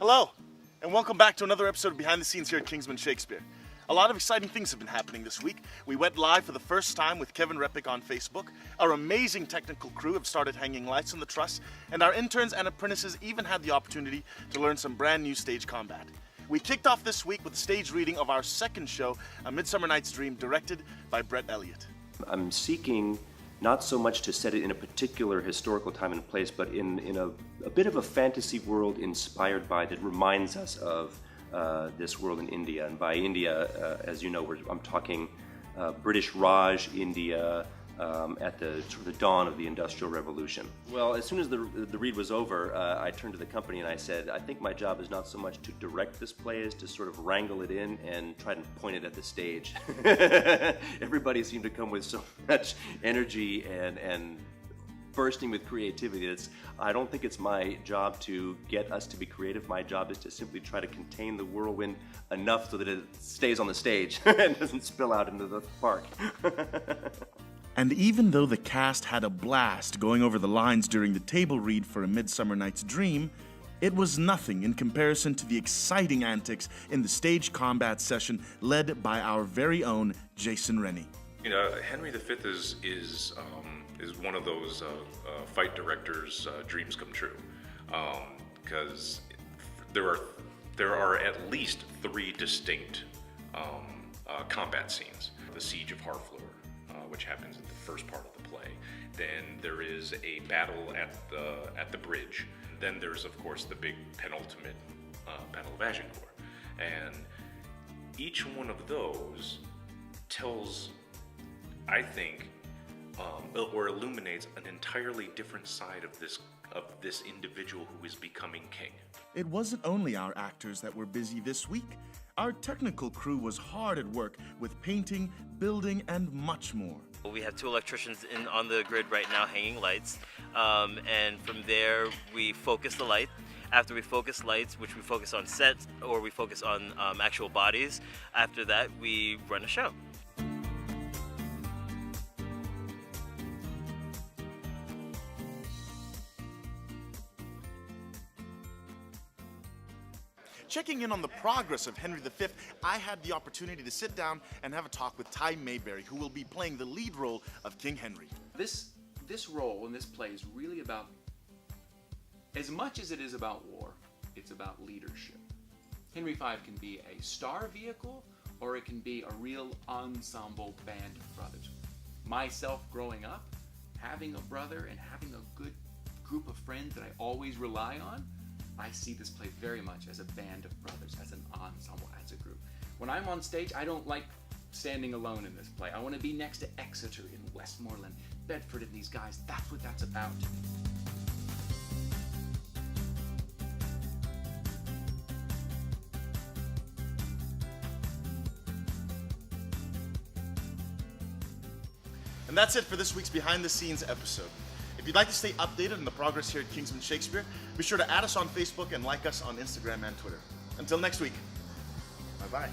Hello, and welcome back to another episode of Behind the Scenes here at Kingsmen Shakespeare. A lot of exciting things have been happening this week. We went live for the first time with Kevin Repick on Facebook. Our amazing technical crew have started hanging lights on the truss, and our interns and apprentices even had the opportunity to learn some brand new stage combat. We kicked off this week with a stage reading of our second show, A Midsummer Night's Dream, directed by Brett Elliott. I'm seeking not so much to set it in a particular historical time and place, but in a bit of a fantasy world inspired by, that reminds us of this world in India. And by India, as you know, I'm talking British Raj India at the sort of the dawn of the Industrial Revolution. Well, as soon as the read was over, I turned to the company and I said, I think my job is not so much to direct this play as to sort of wrangle it in and try to point it at the stage. Everybody seemed to come with so much energy and bursting with creativity. I don't think it's my job to get us to be creative. My job is to simply try to contain the whirlwind enough so that it stays on the stage and doesn't spill out into the park. And even though the cast had a blast going over the lines during the table read for A Midsummer Night's Dream, it was nothing in comparison to the exciting antics in the stage combat session led by our very own Jason Rennie. You know, Henry V is one of those fight directors' dreams come true, because there are at least 3 distinct combat scenes. The Siege of Harfleur, which happens at the first part of the play. Then there is a battle at the bridge. Then there's, of course, the big penultimate Battle of Agincourt. And each one of those tells, I think, or illuminates an entirely different side of this individual who is becoming king. It wasn't only our actors that were busy this week. Our technical crew was hard at work with painting, building, and much more. We have 2 electricians on the grid right now hanging lights, and from there we focus the light. After we focus lights, which we focus on sets or we focus on actual bodies, after that we run a show. Checking in on the progress of Henry V, I had the opportunity to sit down and have a talk with Ty Mayberry, who will be playing the lead role of King Henry. This role in this play is really about, as much as it is about war, it's about leadership. Henry V can be a star vehicle, or it can be a real ensemble band of brothers. Myself growing up, having a brother and having a good group of friends that I always rely on, I see this play very much as a band of brothers, as an ensemble, as a group. When I'm on stage, I don't like standing alone in this play. I want to be next to Exeter in Westmoreland, Bedford and these guys. That's what that's about. And that's it for this week's Behind the Scenes episode. If you'd like to stay updated on the progress here at Kingsmen Shakespeare, be sure to add us on Facebook and like us on Instagram and Twitter. Until next week, bye-bye.